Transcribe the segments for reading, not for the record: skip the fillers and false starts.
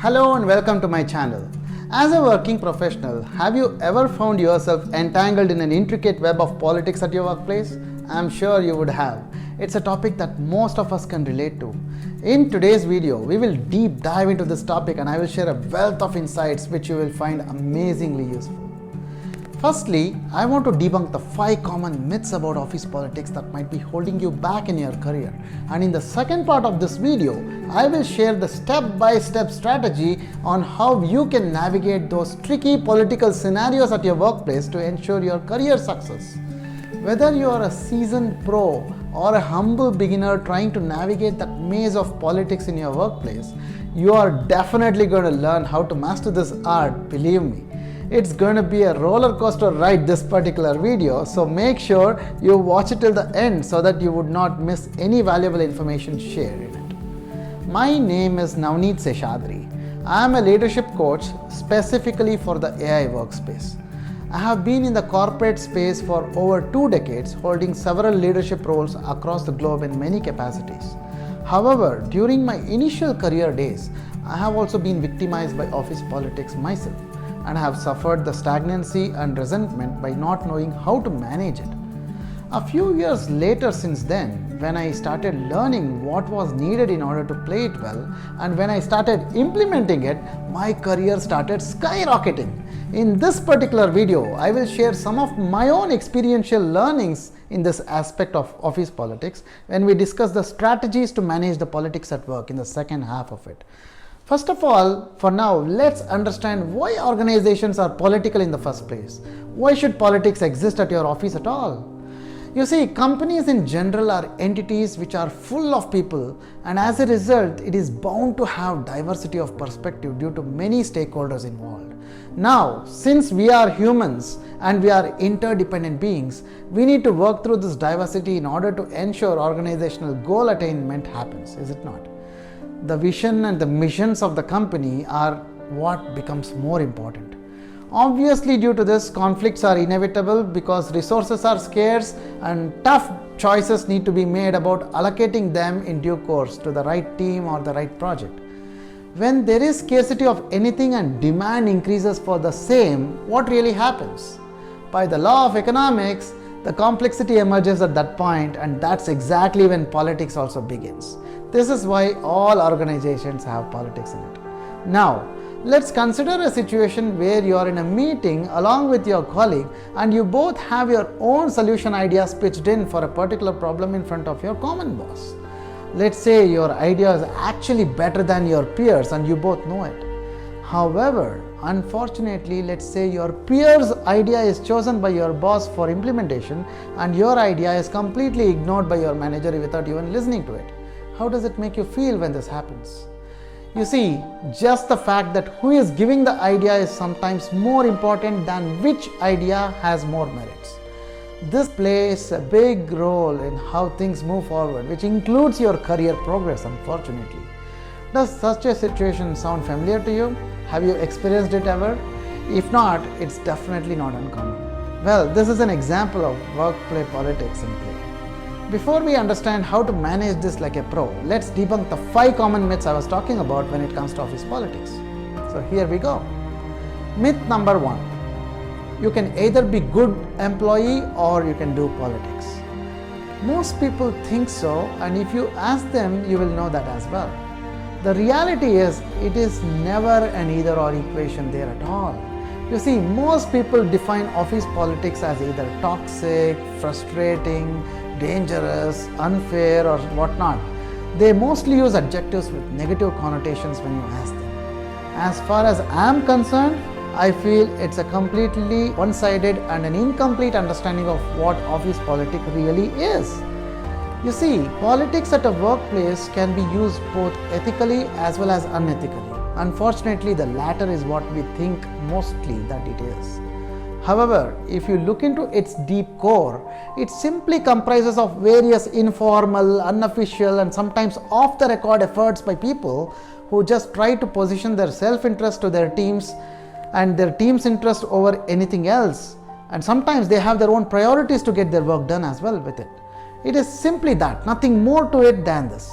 Hello and welcome to my channel. As a working professional, have you ever found yourself entangled in an intricate web of politics at your workplace? I'm sure you would have. It's a topic that most of us can relate to. In today's video, we will deep dive into this topic and I will share a wealth of insights which you will find amazingly useful. Firstly, I want to debunk the 5 common myths about office politics that might be holding you back in your career. And in the second part of this video, I will share the step-by-step strategy on how you can navigate those tricky political scenarios at your workplace to ensure your career success. Whether you are a seasoned pro or a humble beginner trying to navigate that maze of politics in your workplace, you are definitely going to learn how to master this art, believe me. It's going to be a roller coaster ride, this particular video, so make sure you watch it till the end so that you would not miss any valuable information shared in it. My name is Navneet Seshadri. I am a leadership coach specifically for the AI workspace. I have been in the corporate space for over 2 decades, holding several leadership roles across the globe in many capacities. However, during my initial career days, I have also been victimized by office politics myself, and have suffered the stagnancy and resentment by not knowing how to manage it. A few years later since then, when I started learning what was needed in order to play it well, and when I started implementing it, my career started skyrocketing. In this particular video, I will share some of my own experiential learnings in this aspect of office politics when we discuss the strategies to manage the politics at work in the second half of it. First of all, for now, let's understand why organizations are political in the first place. Why should politics exist at your office at all? You see, companies in general are entities which are full of people, and as a result, it is bound to have diversity of perspective due to many stakeholders involved. Now, since we are humans and we are interdependent beings, we need to work through this diversity in order to ensure organizational goal attainment happens, is it not? The vision and the missions of the company are what becomes more important. Obviously, due to this, conflicts are inevitable because resources are scarce and tough choices need to be made about allocating them in due course to the right team or the right project. When there is scarcity of anything and demand increases for the same, what really happens? By the law of economics, the complexity emerges at that point, and that's exactly when politics also begins. This is why all organizations have politics in it. Now, let's consider a situation where you are in a meeting along with your colleague and you both have your own solution ideas pitched in for a particular problem in front of your common boss. Let's say your idea is actually better than your peers and you both know it. However, unfortunately, let's say your peer's idea is chosen by your boss for implementation and your idea is completely ignored by your manager without even listening to it. How does it make you feel when this happens? You see, just the fact that who is giving the idea is sometimes more important than which idea has more merits. This plays a big role in how things move forward, which includes your career progress, unfortunately. Does such a situation sound familiar to you? Have you experienced it ever? If not, it's definitely not uncommon. Well, this is an example of workplace politics in play. Before we understand how to manage this like a pro, let's debunk the 5 common myths I was talking about when it comes to office politics. So here we go. Myth number 1. You can either be good employee or you can do politics. Most people think so, and if you ask them, you will know that as well. The reality is, it is never an either or equation there at all. You see, most people define office politics as either toxic, frustrating, dangerous, unfair or whatnot. They mostly use adjectives with negative connotations when you ask them. As far as I am concerned, I feel it's a completely one-sided and an incomplete understanding of what office politics really is. You see, politics at a workplace can be used both ethically as well as unethically. Unfortunately, the latter is what we think mostly that it is. However, if you look into its deep core, it simply comprises of various informal, unofficial and sometimes off-the-record efforts by people who just try to position their self-interest to their teams and their team's interest over anything else. And sometimes they have their own priorities to get their work done as well with it. It is simply that, nothing more to it than this.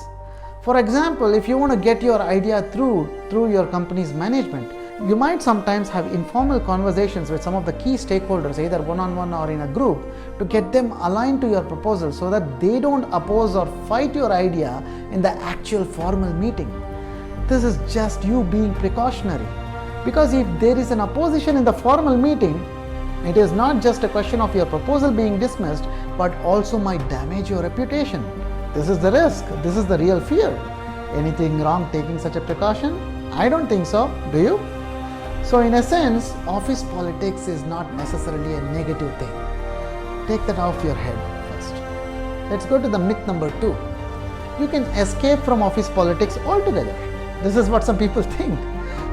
For example, if you want to get your idea through your company's management, you might sometimes have informal conversations with some of the key stakeholders, either one-on-one or in a group, to get them aligned to your proposal so that they don't oppose or fight your idea in the actual formal meeting. This is just you being precautionary. Because if there is an opposition in the formal meeting, it is not just a question of your proposal being dismissed, but also might damage your reputation. This is the risk. This is the real fear. Anything wrong taking such a precaution? I don't think so. Do you? So in a sense, office politics is not necessarily a negative thing. Take that off your head first. Let's go to the myth number 2. You can escape from office politics altogether. This is what some people think.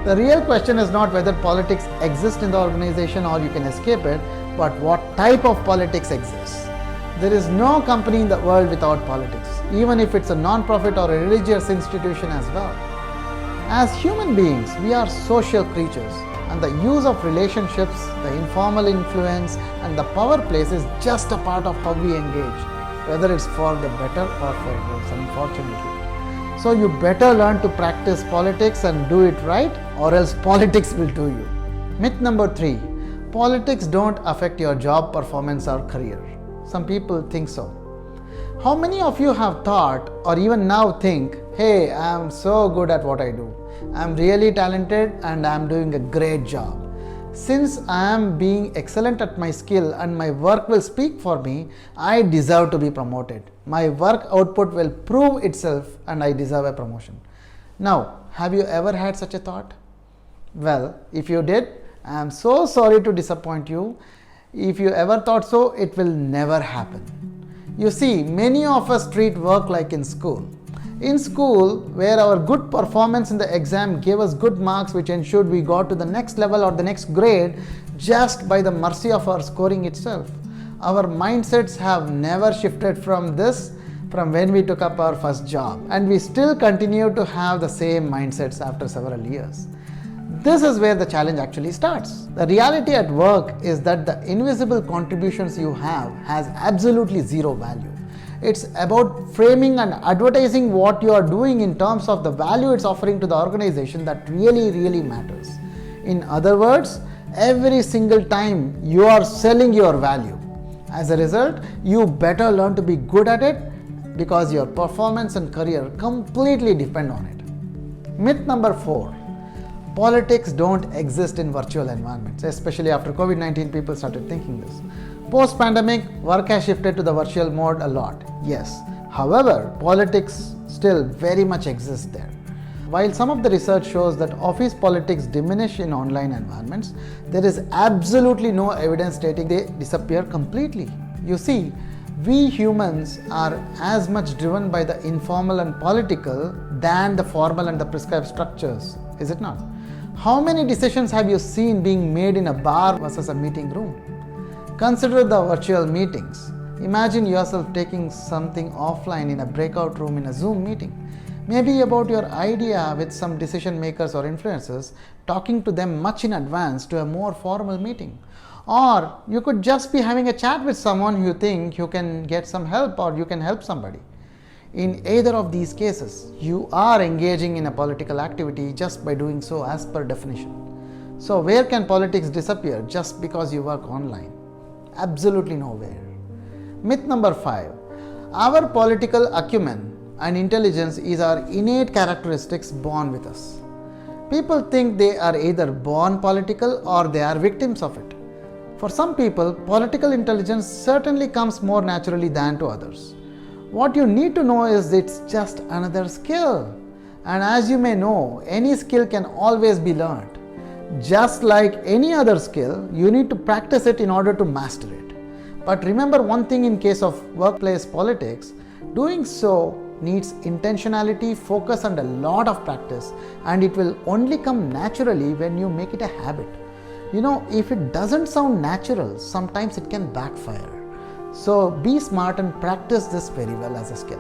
The real question is not whether politics exists in the organization or you can escape it, but what type of politics exists. There is no company in the world without politics, even if it's a non-profit or a religious institution as well. As human beings, we are social creatures, and the use of relationships, the informal influence, and the power plays is just a part of how we engage, whether it's for the better or for worse, unfortunately. So you better learn to practice politics and do it right, or else politics will do you. Myth number 3. Politics don't affect your job performance or career. Some people think so. How many of you have thought or even now think, hey, I am so good at what I do. I am really talented and I am doing a great job. Since I am being excellent at my skill and my work will speak for me, I deserve to be promoted. My work output will prove itself and I deserve a promotion. Now, have you ever had such a thought? Well, if you did, I am so sorry to disappoint you. If you ever thought so, it will never happen. You see, many of us treat work like in school. In school, where our good performance in the exam gave us good marks which ensured we got to the next level or the next grade just by the mercy of our scoring itself. Our mindsets have never shifted from when we took up our first job, and we still continue to have the same mindsets after several years. This is where the challenge actually starts. The reality at work is that the invisible contributions you have has absolutely zero value. It's about framing and advertising what you are doing in terms of the value it's offering to the organization that really matters. In other words, every single time you are selling your value. As a result, you better learn to be good at it because your performance and career completely depend on it. Myth number 4. Politics don't exist in virtual environments, especially after COVID-19 people started thinking this. Post-pandemic, work has shifted to the virtual mode a lot, yes. However, politics still very much exists there. While some of the research shows that office politics diminish in online environments, there is absolutely no evidence stating they disappear completely. You see, we humans are as much driven by the informal and political than the formal and the prescribed structures, is it not? How many decisions have you seen being made in a bar versus a meeting room? Consider the virtual meetings. Imagine yourself taking something offline in a breakout room in a Zoom meeting. Maybe about your idea with some decision makers or influencers, talking to them much in advance to a more formal meeting. Or you could just be having a chat with someone you think you can get some help or you can help somebody. In either of these cases, you are engaging in a political activity just by doing so as per definition. So where can politics disappear just because you work online? Absolutely nowhere. Myth number 5. Our political acumen and intelligence is our innate characteristics born with us. People think they are either born political or they are victims of it. For some people, political intelligence certainly comes more naturally than to others. What you need to know is it's just another skill. And as you may know, any skill can always be learned. Just like any other skill, you need to practice it in order to master it. But remember one thing in case of workplace politics, doing so needs intentionality, focus and a lot of practice, and it will only come naturally when you make it a habit. You know, if it doesn't sound natural, sometimes it can backfire. So be smart and practice this very well as a skill.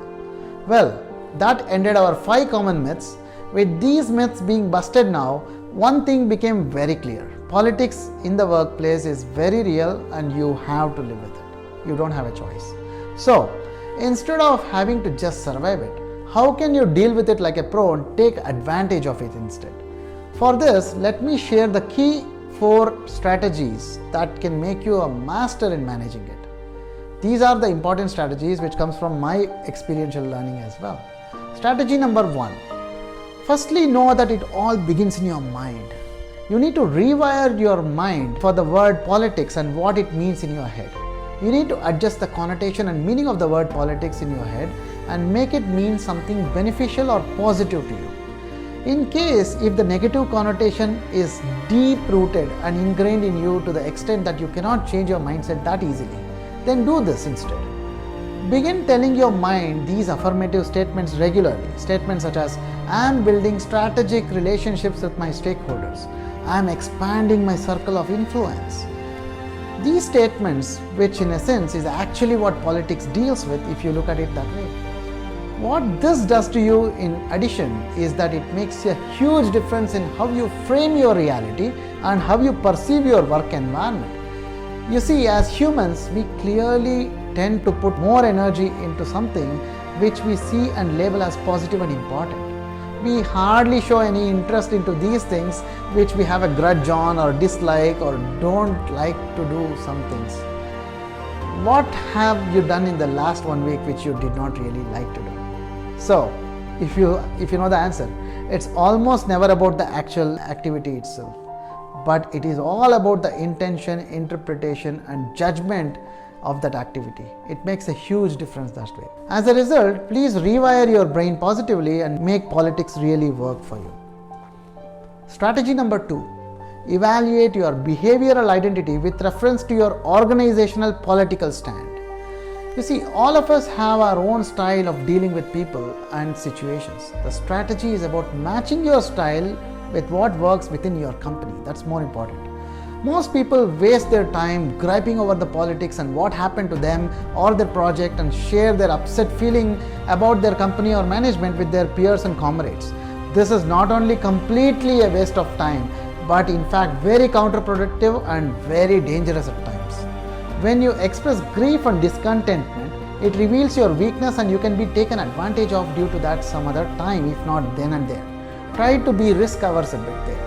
Well, that ended our 5 common myths. With these myths being busted now, one thing became very clear. Politics in the workplace is very real and you have to live with it. You don't have a choice. So, instead of having to just survive it, How can you deal with it like a pro and take advantage of it instead? For this, let me share the key 4 strategies that can make you a master in managing it. These are the important strategies which comes from my experiential learning as well. Strategy number 1. Firstly, know that it all begins in your mind. You need to rewire your mind for the word politics and what it means in your head. You need to adjust the connotation and meaning of the word politics in your head and make it mean something beneficial or positive to you. In case if the negative connotation is deep rooted and ingrained in you to the extent that you cannot change your mindset that easily, then do this instead. Begin telling your mind these affirmative statements regularly. Statements such as, I am building strategic relationships with my stakeholders. I am expanding my circle of influence. These statements, which in a sense is actually what politics deals with if you look at it that way. What this does to you in addition is that it makes a huge difference in how you frame your reality and how you perceive your work environment. You see, as humans, we clearly tend to put more energy into something which we see and label as positive and important. We hardly show any interest into these things which we have a grudge on or dislike or don't like to do some things. What have you done in the last 1 week which you did not really like to do? So, if you know the answer, it's almost never about the actual activity itself, but it is all about the intention, interpretation and judgment of that activity. It makes a huge difference that way. As a result, please rewire your brain positively and make politics really work for you. Strategy number 2. Evaluate your behavioral identity with reference to your organizational political stand. You see, all of us have our own style of dealing with people and situations. The strategy is about matching your style with what works within your company. That's more important. Most people waste their time griping over the politics and what happened to them or their project and share their upset feeling about their company or management with their peers and comrades. This is not only completely a waste of time, but in fact very counterproductive and very dangerous at times. When you express grief and discontentment, it reveals your weakness and you can be taken advantage of due to that some other time, if not then and there. Try to be risk averse a bit there.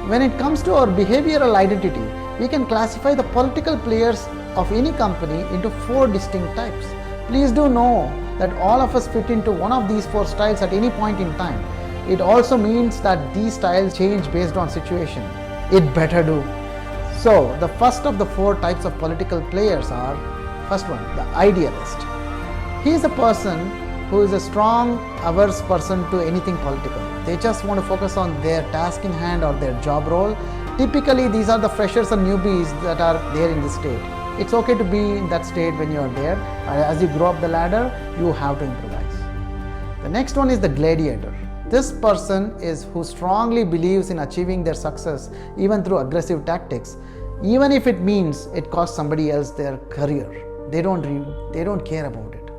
When it comes to our behavioral identity, we can classify the political players of any company into 4 distinct types. Please do know that all of us fit into one of these 4 styles at any point in time. It also means that these styles change based on situation. It better do. So, the first of the 4 types of political players are, first one, the idealist. He is a person who is a strong, averse person to anything political. They just want to focus on their task in hand or their job role. Typically, these are the freshers and newbies that are there in this state. It's okay to be in that state when you are there. As you grow up the ladder, you have to improvise. The next one is the gladiator. This person is who strongly believes in achieving their success even through aggressive tactics, even if it means it costs somebody else their career. They don't care about it.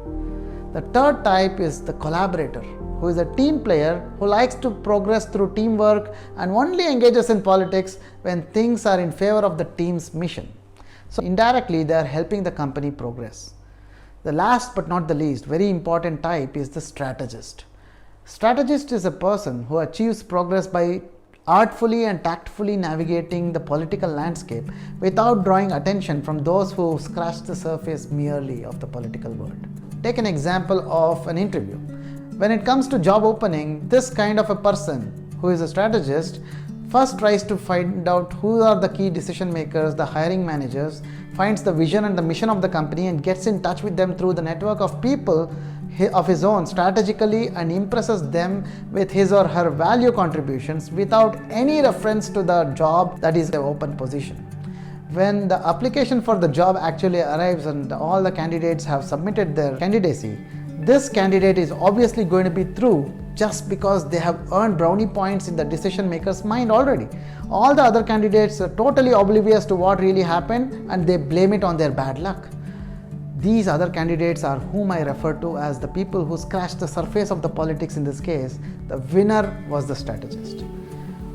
The third type is the collaborator, who is a team player who likes to progress through teamwork and only engages in politics when things are in favor of the team's mission. So indirectly, they are helping the company progress. The last but not the least, very important type is the strategist. Strategist is a person who achieves progress by artfully and tactfully navigating the political landscape without drawing attention from those who scratch the surface merely of the political world. Take an example of an interview. When it comes to job opening, this kind of a person who is a strategist first tries to find out who are the key decision makers, the hiring managers, finds the vision and the mission of the company and gets in touch with them through the network of people of his own strategically and impresses them with his or her value contributions without any reference to the job that is the open position. When the application for the job actually arrives and all the candidates have submitted their candidacy, this candidate is obviously going to be through just because they have earned brownie points in the decision maker's mind already. All the other candidates are totally oblivious to what really happened and they blame it on their bad luck. These other candidates are whom I refer to as the people who scratched the surface of the politics in this case. The winner was the strategist.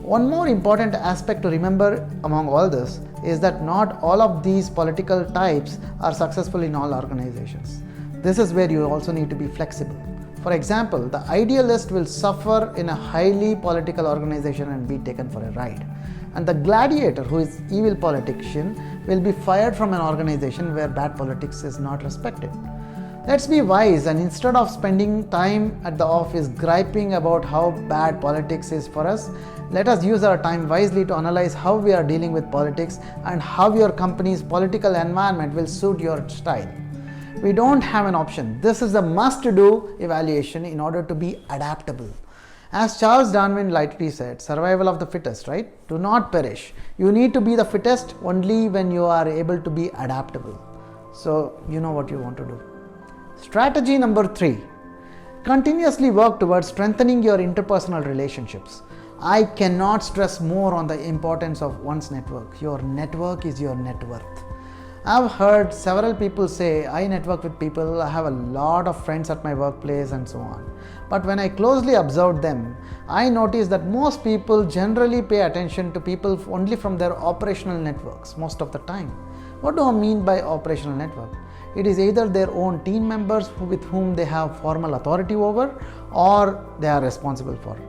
One more important aspect to remember among all this is that not all of these political types are successful in all organizations. This is where you also need to be flexible. For example, the idealist will suffer in a highly political organization and be taken for a ride. And the gladiator, who is evil politician, will be fired from an organization where bad politics is not respected. Let's be wise, and instead of spending time at the office griping about how bad politics is for us, let us use our time wisely to analyze how we are dealing with politics and how your company's political environment will suit your style. We don't have an option. This is a must-do evaluation in order to be adaptable. As Charles Darwin rightly said, survival of the fittest, right? Do not perish. You need to be the fittest only when you are able to be adaptable. So you know what you want to do. Strategy number 3. Continuously work towards strengthening your interpersonal relationships. I cannot stress more on the importance of one's network. Your network is your net worth. I've heard several people say, I network with people, I have a lot of friends at my workplace and so on. But when I closely observed them, I noticed that most people generally pay attention to people only from their operational networks most of the time. What do I mean by operational network? It is either their own team members with whom they have formal authority over or they are responsible for.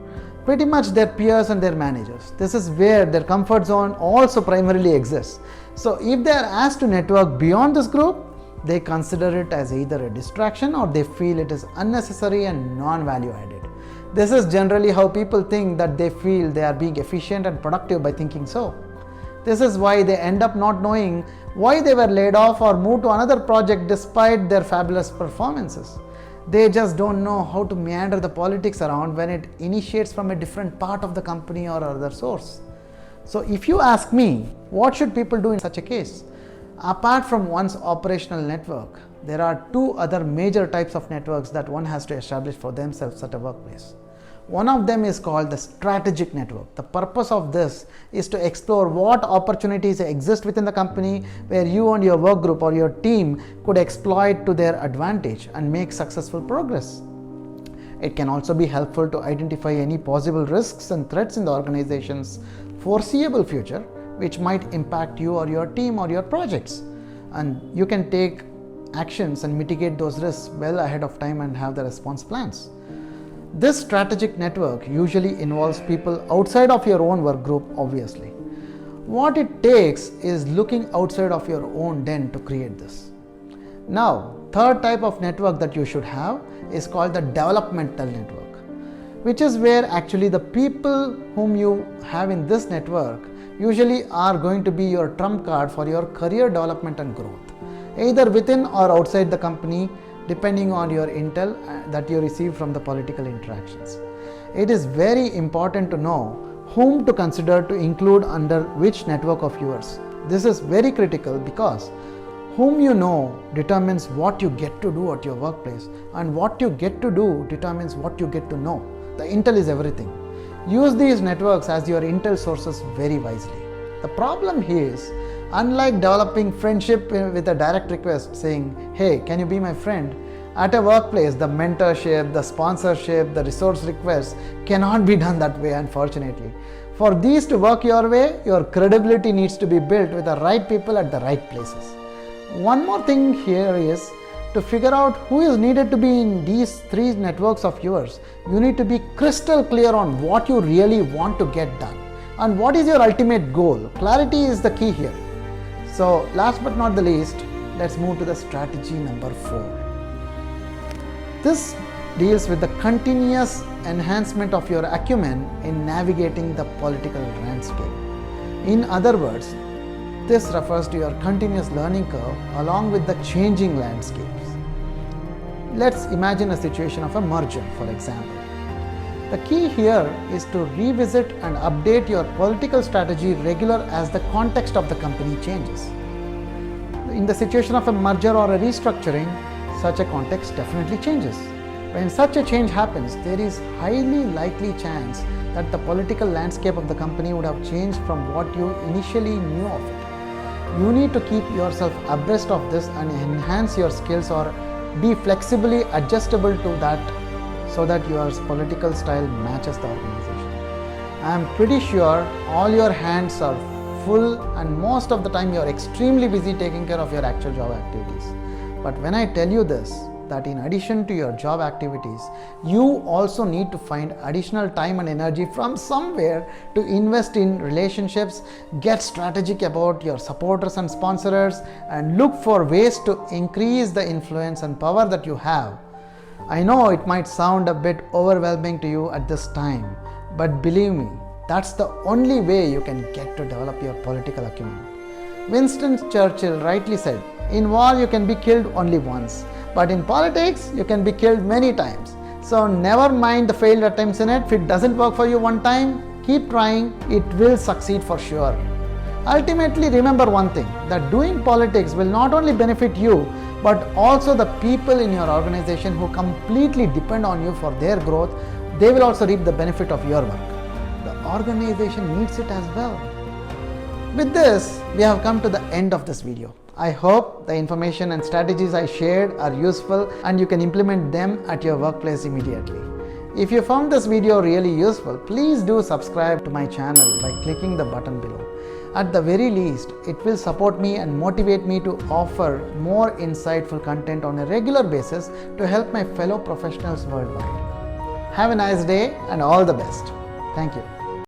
Pretty much their peers and their managers. This is where their comfort zone also primarily exists. So if they are asked to network beyond this group, they consider it as either a distraction or they feel it is unnecessary and non-value added. This is generally how people think that they feel they are being efficient and productive by thinking so. This is why they end up not knowing why they were laid off or moved to another project despite their fabulous performances. They just don't know how to meander the politics around when it initiates from a different part of the company or other source. So if you ask me, what should people do in such a case? Apart from one's operational network, there are 2 other major types of networks that one has to establish for themselves at a workplace. One of them is called the strategic network. The purpose of this is to explore what opportunities exist within the company where you and your work group or your team could exploit to their advantage and make successful progress. It can also be helpful to identify any possible risks and threats in the organization's foreseeable future which might impact you or your team or your projects. And you can take actions and mitigate those risks well ahead of time and have the response plans. This strategic network usually involves people outside of your own work group, obviously. What it takes is looking outside of your own den to create this. Now, third type of network that you should have is called the developmental network, which is where actually the people whom you have in this network usually are going to be your trump card for your career development and growth, either within or outside the company, depending on your intel that you receive from the political interactions. It is very important to know whom to consider to include under which network of yours. This is very critical because whom you know determines what you get to do at your workplace, and what you get to do determines what you get to know. The intel is everything. Use these networks as your intel sources very wisely. The problem here is, unlike developing friendship with a direct request saying, hey, can you be my friend? At a workplace, the mentorship, the sponsorship, the resource requests cannot be done that way, unfortunately. For these to work your way, your credibility needs to be built with the right people at the right places. One more thing here is, to figure out who is needed to be in these 3 networks of yours, you need to be crystal clear on what you really want to get done and what is your ultimate goal. Clarity is the key here. So last but not the least, let's move to the strategy number 4. This deals with the continuous enhancement of your acumen in navigating the political landscape. In other words, this refers to your continuous learning curve along with the changing landscapes. Let's imagine a situation of a merger, for example. The key here is to revisit and update your political strategy regular as the context of the company changes. In the situation of a merger or a restructuring, such a context definitely changes. When such a change happens, there is highly likely chance that the political landscape of the company would have changed from what you initially knew of it. You need to keep yourself abreast of this and enhance your skills or be flexibly adjustable to that so that your political style matches the organization. I am pretty sure all your hands are full and most of the time you are extremely busy taking care of your actual job activities. But when I tell you this, that in addition to your job activities, you also need to find additional time and energy from somewhere to invest in relationships, get strategic about your supporters and sponsors, and look for ways to increase the influence and power that you have. I know it might sound a bit overwhelming to you at this time, but believe me, that's the only way you can get to develop your political acumen. Winston Churchill rightly said, in war you can be killed only once, but in politics you can be killed many times. So never mind the failed attempts in it. If it doesn't work for you one time, keep trying, it will succeed for sure. Ultimately, remember one thing, that doing politics will not only benefit you, but also the people in your organization who completely depend on you for their growth. They will also reap the benefit of your work. The organization needs it as well. With this, we have come to the end of this video. I hope the information and strategies I shared are useful and you can implement them at your workplace immediately. If you found this video really useful, please do subscribe to my channel by clicking the button below. At the very least, it will support me and motivate me to offer more insightful content on a regular basis to help my fellow professionals worldwide. Have a nice day and all the best. Thank you.